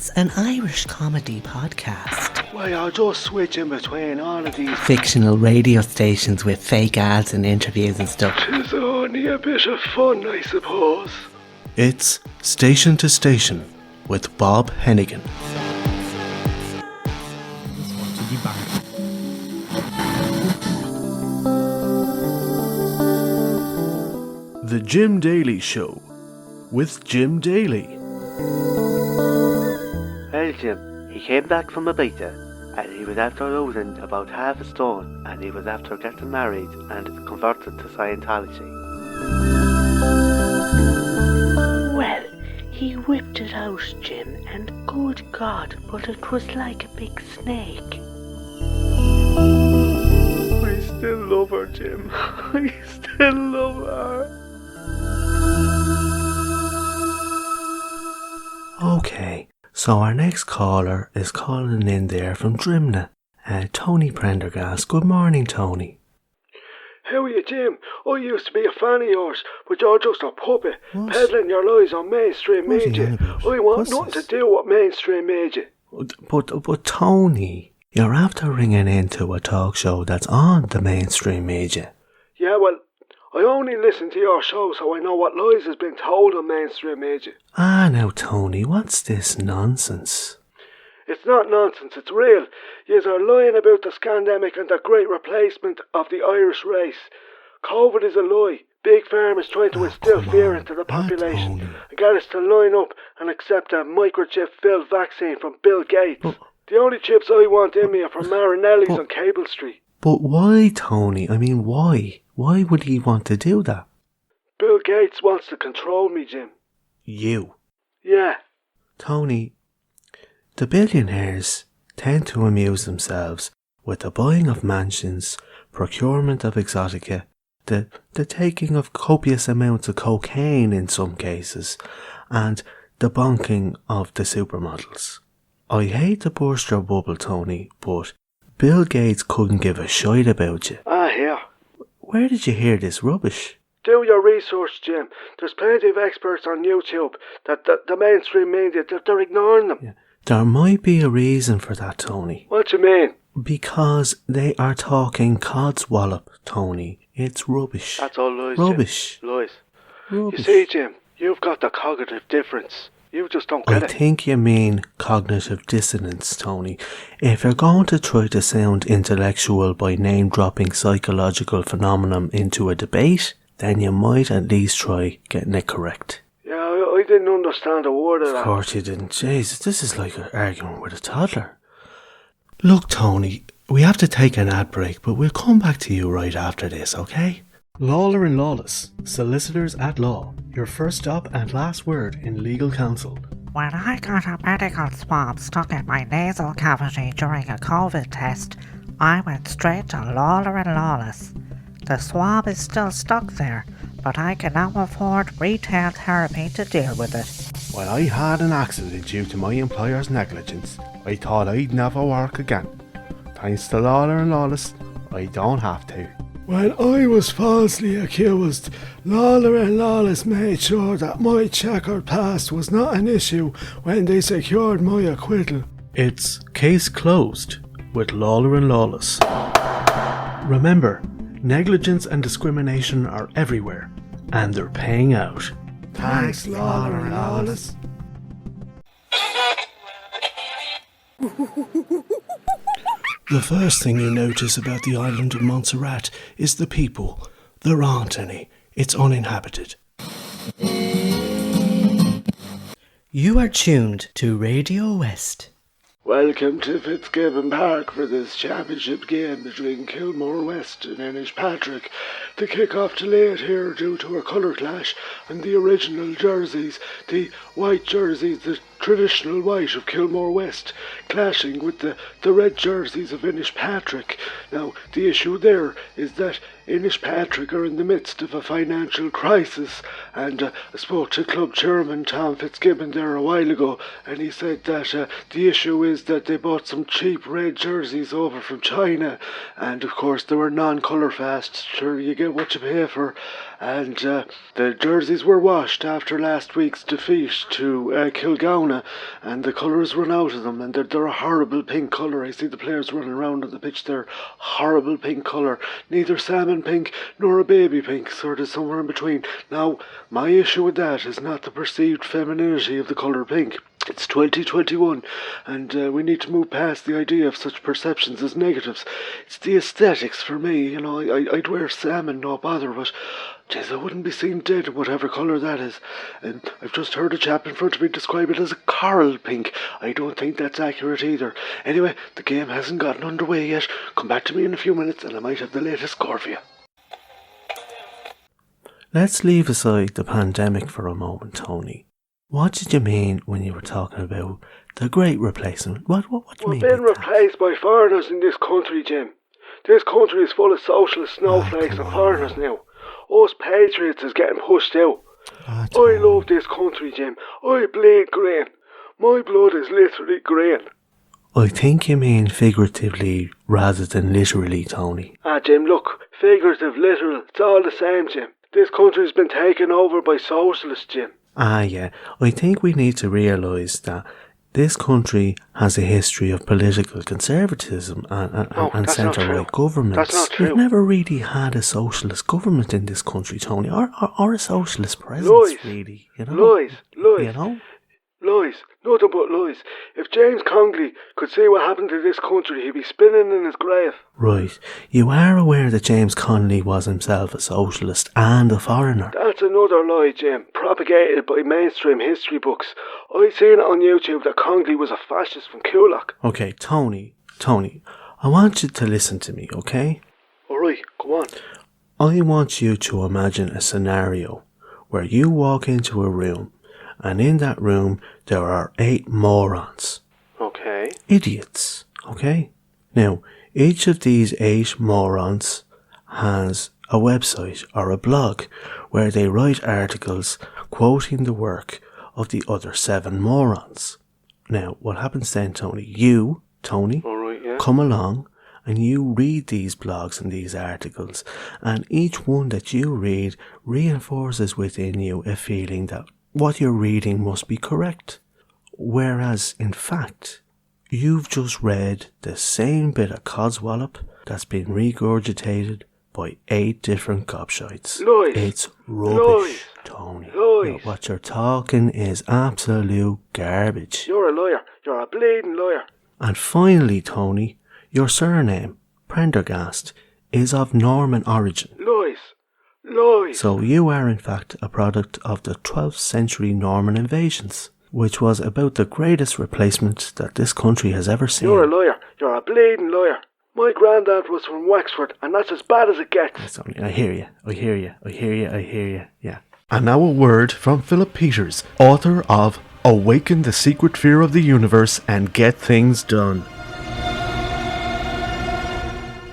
It's an Irish comedy podcast. Why, I'll just switch in between all of these Fictional radio stations with fake ads and interviews and stuff. Tis only a bit of fun, I suppose. It's Station to Station with Bob Hennigan. The Jim Daly Show with Jim Daly. Well, Jim, he came back from Ibiza and he was after losing about half a stone and he was after getting married and converted to Scientology. Well, he whipped it out, Jim, and good God, but it was like a big snake. I still love her, Jim. I still love her. Okay, so our next caller is calling in there from Drimna. Tony Prendergast. Good morning, Tony. How are you, Jim? I used to be a fan of yours, but you're just a puppet, What? peddling your lies on mainstream What are you media. on about? I want What's nothing this? to do with mainstream media. But Tony, you're after ringing into a talk show that's on the mainstream media. Yeah, well, I only listen to your show so I know what lies has been told on mainstream media. Now Tony, what's this nonsense? It's not nonsense, it's real. Yous are lying about the scandemic and the great replacement of the Irish race. COVID is a lie. Big Pharma is trying to instill come fear on. into the population Tony. and get us to line up and accept a microchip-filled vaccine from Bill Gates. But- The only chips I want in me are from Marinelli's but- on Cable Street. But why, Tony? I mean, why? Why would he want to do that? Bill Gates wants to control me, Jim. You. Yeah. Tony, the billionaires tend to amuse themselves with the buying of mansions, procurement of exotica, the taking of copious amounts of cocaine in some cases, and the bonking of the supermodels. I hate to burst your bubble, Tony, but Bill Gates couldn't give a shite about you. Here. Where did you hear this rubbish? Do your research, Jim. There's plenty of experts on YouTube that the mainstream media, they're ignoring them. Yeah. There might be a reason for that, Tony. What you mean? Because they are talking codswallop, Tony. It's rubbish. That's all lies, Rubbish. Jim. Lies. Rubbish. You see, Jim, you've got the cognitive difference. You just don't I get it. think you mean cognitive dissonance, Tony. If you're going to try to sound intellectual by name-dropping psychological phenomenon into a debate, then you might at least try getting it correct. Yeah, I didn't understand a word of Of that. course you didn't. Jesus, this is like an argument with a toddler. Look, Tony, we have to take an ad break, but we'll come back to you right after this, okay? Lawler and Lawless, Solicitors at Law, your first stop and last word in legal counsel. When I got a medical swab stuck in my nasal cavity during a COVID test, I went straight to Lawler and Lawless. The swab is still stuck there, but I can now afford retail therapy to deal with it. When I had an accident due to my employer's negligence, I thought I'd never work again. Thanks to Lawler and Lawless, I don't have to. When I was falsely accused, Lawler and Lawless made sure that my checkered past was not an issue when they secured my acquittal. It's case closed with Lawler and Lawless. Remember, negligence and discrimination are everywhere, and they're paying out. Thanks, Lawler and Lawless. The first thing you notice about the island of Montserrat is the people. There aren't any. It's uninhabited. You are tuned to Radio West. Welcome to Fitzgibbon Park for this championship game between Kilmore West and Ennispatrick. The kick-off delayed here due to a colour clash, and the original jerseys, the white jerseys, the traditional white of Kilmore West, clashing with the red jerseys of Ennispatrick. Now, the issue there is that Ennispatrick are in the midst of a financial crisis, and I spoke to club chairman Tom Fitzgibbon there a while ago, and he said that the issue is that they bought some cheap red jerseys over from China, and of course they were non-colour fast. Sure, you get what you pay for, and the jerseys were washed after last week's defeat to Kilgowna, and the colours run out of them, and they're a horrible pink colour. I see the players running around on the pitch, they're horrible pink colour, neither salmon pink nor a baby pink, sort of somewhere in between. Now, my issue with that is not the perceived femininity of the colour pink. It's 2021, and we need to move past the idea of such perceptions as negatives. It's the aesthetics for me, you know. I'd wear salmon, no bother, but jeez, I wouldn't be seen dead in whatever colour that is. And I've just heard a chap in front of me describe it as a coral pink. I don't think that's accurate either. Anyway, the game hasn't gotten underway yet. Come back to me in a few minutes and I might have the latest score for you. Let's leave aside the pandemic for a moment, Tony. What did you mean when you were talking about the great replacement? What do you mean? We're being replaced by foreigners in this country, Jim. This country is full of socialist snowflakes and foreigners now. Us patriots is getting pushed out. I love this country, Jim. I bleed green. My blood is literally green. I think you mean figuratively rather than literally, Tony. Jim, look. Figurative, literal, it's all the same, Jim. This country's been taken over by socialists, Jim. Yeah. I think we need to realise that this country has a history of political conservatism and centre-right governments. That's not true. We've never really had a socialist government in this country, Tony, or a socialist president, really. You know? Lies. You know? Lies. Nothing but lies. If James Congley could see what happened to this country, he'd be spinning in his grave. Right. You are aware that James Connolly was himself a socialist and a foreigner? That's another lie, Jim, propagated by mainstream history books. I seen it on YouTube that Congley was a fascist from Kulak. Okay, Tony, I want you to listen to me, okay? Alright, go on. I want you to imagine a scenario where you walk into a room, and in that room there are 8 morons. Okay. Idiots, okay? Now, each of these 8 morons has a website or a blog where they write articles quoting the work of the other 7 morons. Now, what happens then, Tony? You, Tony, Alright, yeah. come along and you read these blogs and these articles, and each one that you read reinforces within you a feeling that what you're reading must be correct. Whereas, in fact, you've just read the same bit of codswallop that's been regurgitated by 8 different gobshites. Lies. It's rubbish, Lies. Tony. Lies. What you're talking is absolute garbage. You're a liar. You're a bleeding liar. And finally, Tony, your surname, Prendergast, is of Norman origin. Lies. Lies. So you are in fact a product of the 12th century Norman invasions, which was about the greatest replacement that this country has ever seen. You're a liar. You're a bleeding liar. My granddad was from Wexford, and that's as bad as it gets. Yes, Tony, I hear you. Yeah. And now a word from Philip Peters, author of Awaken the Secret Fear of the Universe and Get Things Done.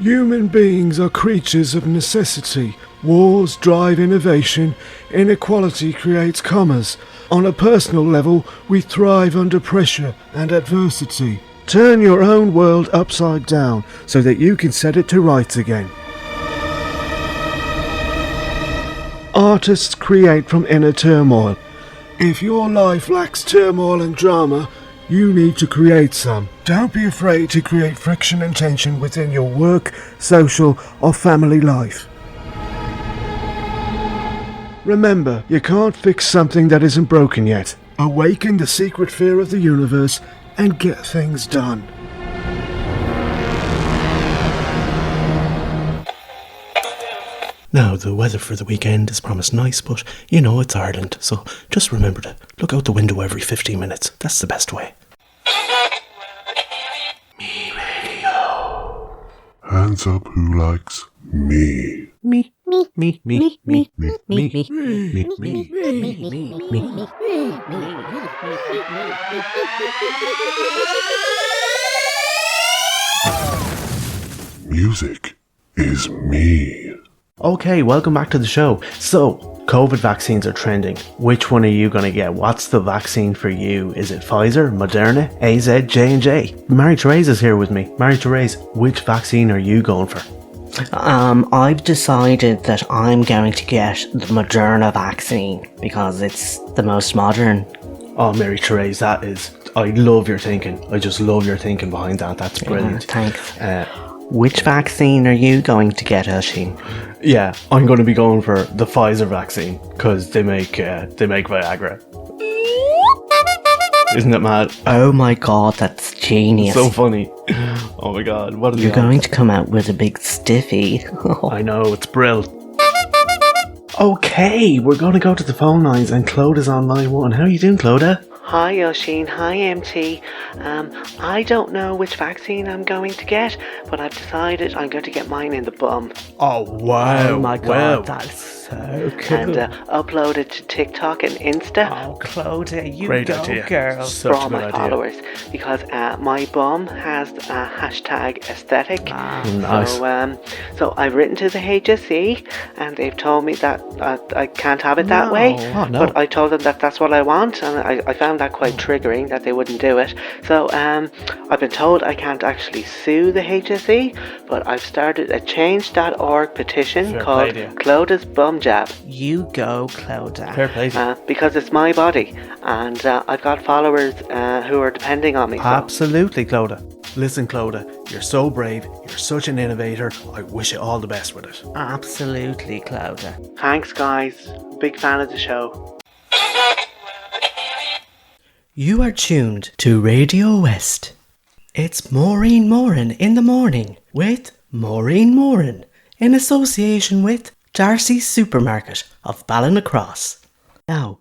Human beings are creatures of necessity. Wars drive innovation. Inequality creates commas. On a personal level, we thrive under pressure and adversity. Turn your own world upside down so that you can set it to rights again. Artists create from inner turmoil. If your life lacks turmoil and drama, you need to create some. Don't be afraid to create friction and tension within your work, social or family life. Remember, you can't fix something that isn't broken yet. Awaken the secret fear of the universe and get things done. Now, the weather for the weekend is promised nice, but you know it's Ireland, so just remember to look out the window every 15 minutes. That's the best way. Me Radio. Hands up who likes me. Me. Music is me. Okay, welcome back to the show. So, COVID vaccines are trending. Which one are you going to get? What's the vaccine for you? Is it Pfizer, Moderna, AZ, J&J? Mary Therese is here with me. Mary Therese, which vaccine are you going for? I've decided that I'm going to get the Moderna vaccine because it's the most modern. Oh, Mary Therese, I love your thinking. I just love your thinking behind that. That's brilliant. Thanks. Which vaccine are you going to get, Oisin? Yeah, I'm going to be going for the Pfizer vaccine because they make Viagra. Isn't it mad? Oh my god, that's genius. So funny. Oh my god, what are You're going to come out with a big stiffy. I know, it's brill. Okay, we're going to go to the phone lines and Cloda's on line 1. How are you doing, Cloda? Hi Oisin, hi MT. I don't know which vaccine I'm going to get, but I've decided I'm going to get mine in the bum. Oh wow. Oh my god, wow. that's so cool. And upload it to TikTok and Insta. Oh, Cloda, you Great go, idea. girl. Such For all a my good idea. followers, because my bum has a hashtag aesthetic. Nice. So I've written to the HSE, and they've told me that I can't have it that way. Oh, no. But I told them that that's what I want, and I found that quite triggering that they wouldn't do it. So I've been told I can't actually sue the HSE, but I've started a change.org petition Fair called play to you. Cloda's Bum Jab. You go, Cloda. Fair play to you. Because it's my body, and I've got followers who are depending on me. So. Absolutely, Cloda. Listen, Cloda, you're so brave, you're such an innovator. I wish you all the best with it. Absolutely, Cloda. Thanks, guys. Big fan of the show. You are tuned to Radio West. It's Maureen Moran in the morning with Maureen Moran in association with Darcy's Supermarket of Ballinacross. Now,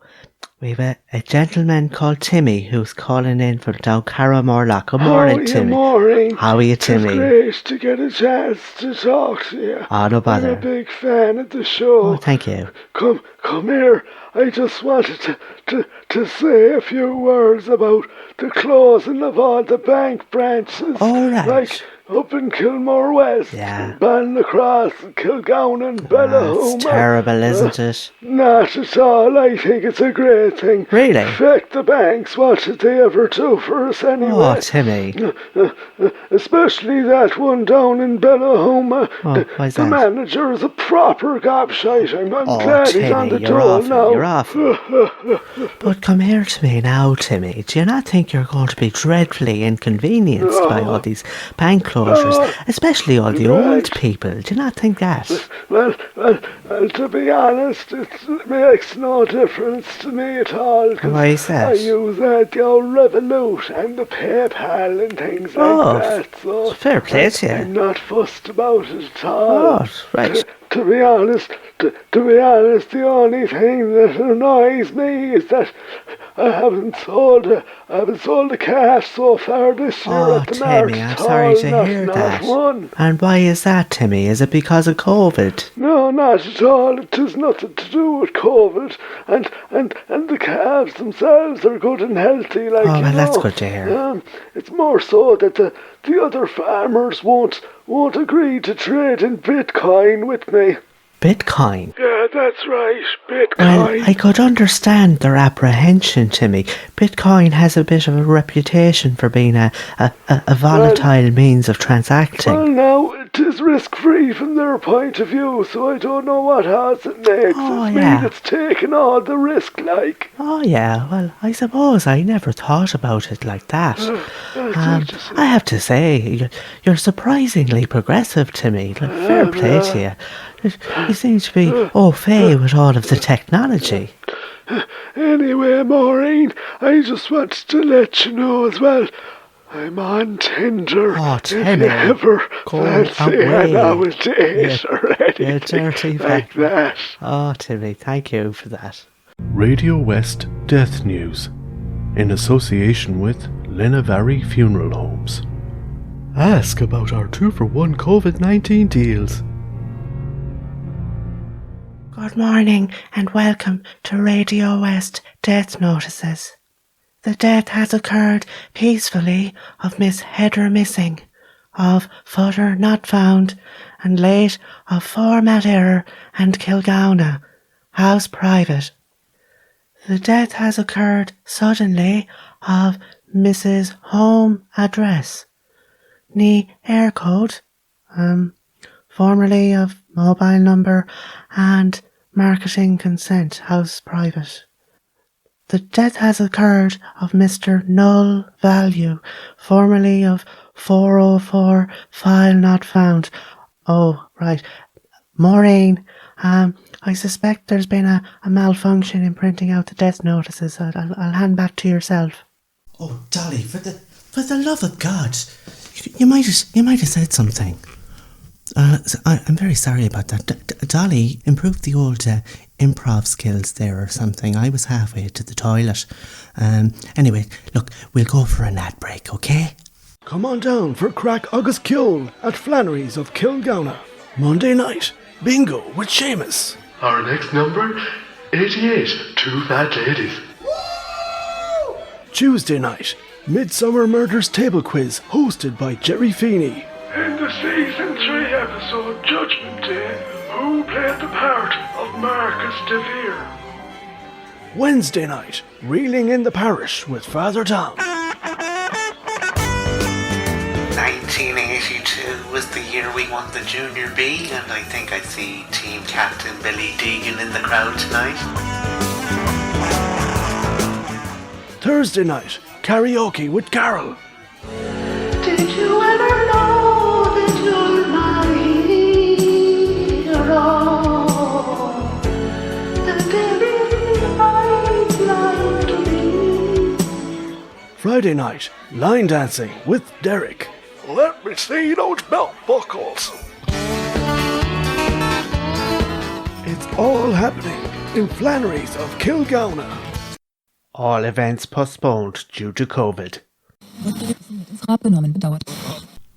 we've a gentleman called Timmy who's calling in from down Carramorlock. Good morning, Timmy. Maureen? How are you, Timmy? It's great to get a chance to talk to you. Oh, no bother. I'm a big fan of the show. Oh, thank you. Come here. I just wanted to say a few words about the closing of all the bank branches. All right. Like up in Kilmore West, Yeah. Ballinacross, Kilgown and Ballahoma. It's terrible, isn't it? Not at all. I think it's a great thing. Really? Feck the banks, what did they ever do for us anyway? Oh, Timmy. Especially that one down in Ballahoma. Oh, why's the that? manager is a proper gobshite. I'm Oh, glad he's on the Timmy, you're dole awful, now. you're awful. But come here to me now, Timmy. Do you not think you're going to be dreadfully inconvenienced by all these bank closures, especially all the old people? Do you not think that? Well, to be honest, it makes no difference to me at all. 'Cause Why is that? I use the old Revolut and the PayPal and things Oh, like that. So fair play to you. I'm not fussed about it at all. Oh, right. To be honest, the only thing that annoys me is that I haven't sold a car so far this year Oh, at the Timmy, Market I'm Hall. sorry to Not hear that. one. And why is that, Timmy? Is it because of COVID? No, not at all. It has nothing to do with COVID, and the calves themselves are good and healthy. Like, Oh, you well, that's know. good to hear. It's more so that the other farmers won't agree to trade in Bitcoin with me. Bitcoin? Yeah, that's right, Well, Bitcoin. I could understand their apprehension, Timmy. Bitcoin has a bit of a reputation for being a volatile means of transacting. Well, now, it is risk-free from their point of view, so I don't know what odds it makes. Oh, It's yeah. me that's taking all the risk, like. Oh yeah, well, I suppose I never thought about it like that. I have to say, you're surprisingly progressive, Timmy. Like, fair play to you. You seem to be au fait with all of the technology. Anyway, Maureen, I just wanted to let you know as well, I'm on Tinder. Oh, If Timmy, you ever go fancy away. an hour date You- or anything you dirty like bastard. that. Oh, Timmy, thank you for that. Radio West Death News in association with Linnavarry Funeral Homes. Ask about our 2-for-1 COVID-19 deals. Good morning and welcome to Radio West Death Notices. The death has occurred peacefully of Miss Heather Missing, of Footer Not Found, and late of Format Error and Kilgowna, House Private. The death has occurred suddenly of Mrs. Home Address, ní Air Code, formerly of mobile number and marketing consent, house private. The death has occurred of Mr. Null Value, formerly of 404, file not found. Oh, right. Maureen, I suspect there's been a malfunction in printing out the death notices. I'll hand back to yourself. Oh, Dolly, for the love of God, you might have said something. I'm very sorry about that. Dolly improved the old improv skills there or something. I was halfway to the toilet. Anyway, look, we'll go for an ad break, okay? Come on down for Crack August Kjol at Flannery's of Kilgowna. Monday night, bingo with Seamus. Our next number, 88, Two Fat Ladies. Tuesday night, Midsummer Murders Table Quiz hosted by Jerry Feeney. In the Season 3 episode Judgment Day, who played the part of Marcus DeVere? Wednesday night, Reeling in the Parish with Father Tom. 1982 was the year we won the Junior B, and I think I see team captain Billy Deegan in the crowd tonight. Thursday night, karaoke with Carol. Did you ever know that you're my hero? That everything I'd like to be. Friday night, line dancing with Derek. Let me see those belt buckles. It's all happening in Flannery's of Kilgowna. All events postponed due to COVID.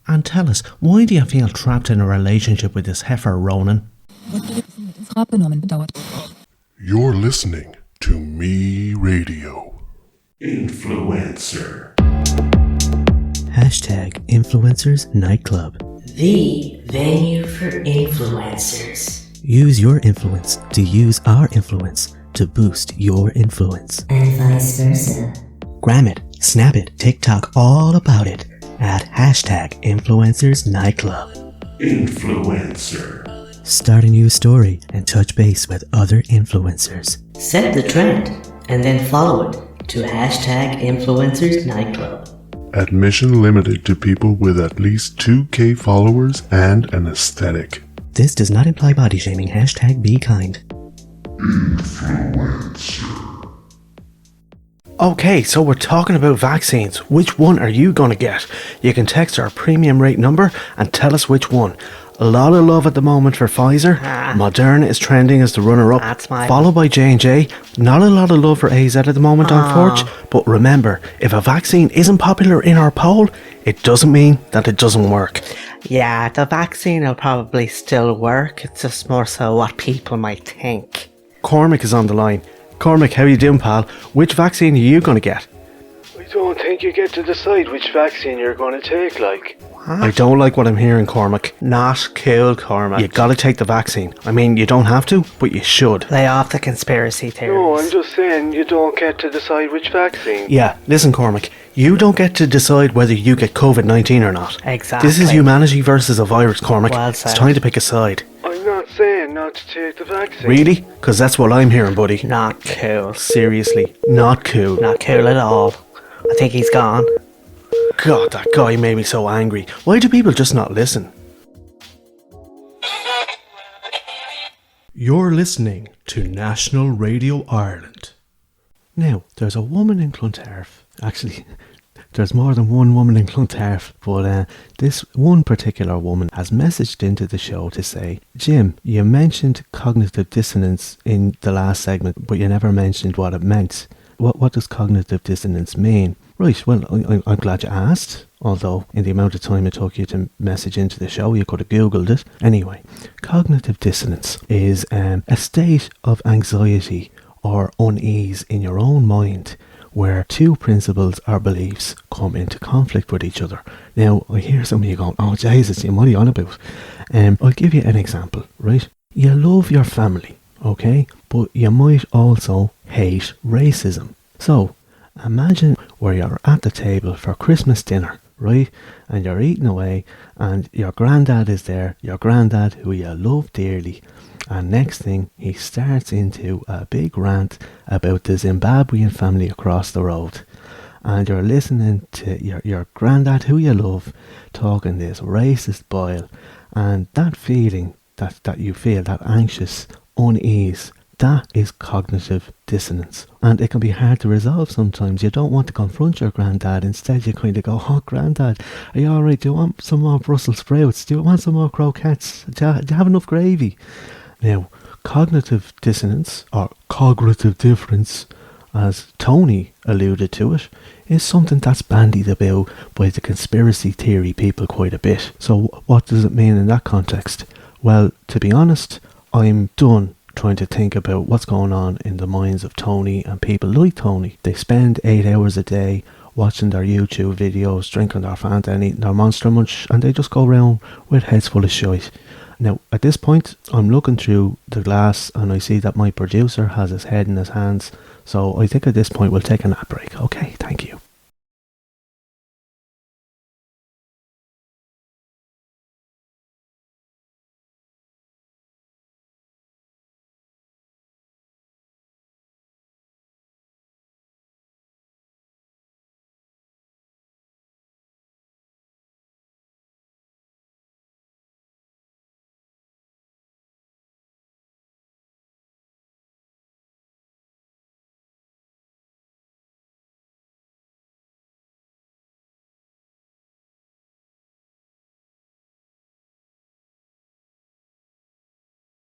And tell us, why do you feel trapped in a relationship with this heifer, Ronan? You're listening to Me Radio. Influencer. Hashtag Influencers Nightclub. The venue for influencers. Use your influence to use our influence to boost your influence. And vice versa. Gram it, snap it, TikTok all about it at hashtag Influencers Nightclub. Influencer. Start a new story and touch base with other influencers. Set the trend and then follow it to hashtag Influencers Nightclub. Admission limited to people with at least 2K followers and an aesthetic. This does not imply body shaming. Hashtag be kind. Okay, so we're talking about vaccines. Which one are you going to get? You can text our premium rate number and tell us which one. A lot of love at the moment for Pfizer. Moderna is trending as the runner-up, followed by J&J. Not a lot of love for AZ at the moment, unfortunately. But remember, if a vaccine isn't popular in our poll, it doesn't mean that it doesn't work. Yeah, the vaccine will probably still work. It's just more so what people might think. Cormac is on the line. Cormac, how you doing, pal? Which vaccine are you going to get? I don't think you get to decide which vaccine you're going to take, like. What? I don't like what I'm hearing, Cormac. Not cool, Cormac. You gotta take the vaccine. I mean, you don't have to, but you should. Lay off the conspiracy theories. No, I'm just saying you don't get to decide which vaccine. Yeah, listen, Cormac. You don't get to decide whether you get COVID-19 or not. Exactly. This is humanity versus a virus, Cormac. Well said. It's time to pick a side. I'm not saying not to take the vaccine. Really? Because that's what I'm hearing, buddy. Not cool. Seriously, not cool. Not cool at all. I think he's gone. God, that guy made me so angry. Why do people just not listen? You're listening to National Radio Ireland. Now, there's a woman in Clontarf. Actually, there's more than one woman in Clontarf, but this one particular woman has messaged into the show to say, Jim, you mentioned cognitive dissonance in the last segment, but you never mentioned what it meant. What does cognitive dissonance mean? Right, well, I'm glad you asked, although in the amount of time it took you to message into the show, you could have Googled it. Anyway, cognitive dissonance is a state of anxiety or unease in your own mind where two principles or beliefs come into conflict with each other. Now, I hear some of you going, oh Jesus, what are you on about? I'll give you an example, right? You love your family, okay? But you might also hate racism. So, imagine where you're at the table for Christmas dinner, right? And you're eating away, and your granddad is there, your granddad who you love dearly. And next thing, he starts into a big rant about the Zimbabwean family across the road. And you're listening to your granddad who you love talking this racist boil, and that feeling that you feel, that anxious unease, that is cognitive dissonance. And it can be hard to resolve sometimes. You don't want to confront your granddad. Instead, you kind of go, oh, granddad, are you alright? Do you want some more Brussels sprouts? Do you want some more croquettes? Do you have enough gravy? Now, cognitive dissonance, or cognitive difference, as Tony alluded to it, is something that's bandied about by the conspiracy theory people quite a bit. So what does it mean in that context? Well, to be honest, I'm done trying to think about what's going on in the minds of Tony and people like Tony. They spend 8 hours a day watching their YouTube videos, drinking their Fanta and eating their Monster Munch, and they just go around with heads full of shite. Now, at this point, I'm looking through the glass and I see that my producer has his head in his hands. So I think at this point we'll take a nap break. Okay, thank you.